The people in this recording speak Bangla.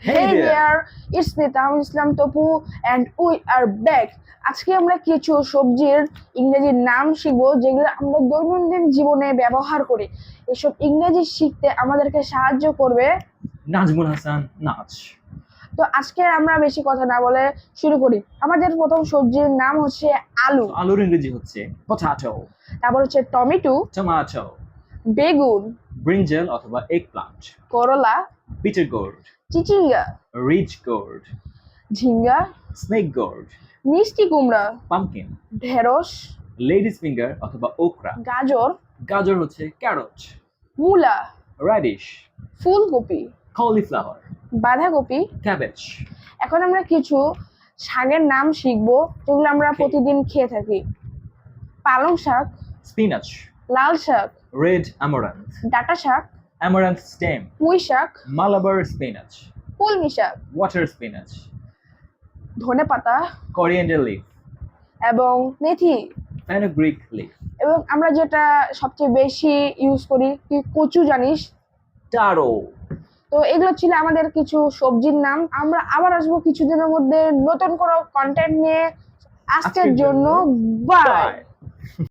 Hey there, it's me Tamil Islam Topu and we are back. আজকে আমরা কিছু সবজির ইংরেজি নাম শিখবো যেগুলো আমরা দৈনন্দিন জীবনে ব্যবহার করি। এসব ইংরেজি শিখতে আমাদেরকে সাহায্য করবে নাজমুল হাসান নাচ। তো আজকে আমরা বেশি কথা না বলে শুরু করি। আমাদের প্রথম সবজির নাম হচ্ছে আলু। আলুর ইংরেজি হচ্ছে পটাটো। তারপর হচ্ছে টমেটো, টমেটো, বেগুন, ব্রিঞ্জাল অথবা এগপ্লান্ট, করলা, বিটার গোর্ড, চিচিঙ্গা, রিচ গোর্ড, ঝিঙ্গা, স্নেক গোর্ড, মিষ্টি কুমড়া, পামকিন, ঢেঁড়স, লেডিস ফিঙ্গার অথবা ওকরা। গাজর, গাজর হচ্ছে ক্যারট, মূলা, র্যাডিশ, ফুলকপি, কলিফ্লাওয়ার, বাঁধাকপি। ক্যাবেজ। এখন আমরা কিছু শাকের নাম শিখবো যেগুলো আমরা প্রতিদিন খেয়ে থাকি। পালং শাক, স্পিনাচ, লাল শাক, রেড অ্যামারান্থ, ডাঁটা শাক, অ্যামারান্থ স্টেম, পুঁই শাক, মালাবার স্পিনাচ, কলমি শাক, ওয়াটার স্পিনাচ, ধনেপাতা করিয়েন্ডার লিফ, এবং মেথি। ফেনুগ্রিক লিফ, এবং আমরা যেটা সবচেয়ে বেশি ইউজ করি, তুই কচু জানিস? টারো। তো এগুলো ছিল আমাদের কিছু সবজির নাম। আমরা আবার আসবো কিছুদিনের মধ্যে নতুন কোনো কন্টেন্ট নিয়ে। আজকের জন্য বাই।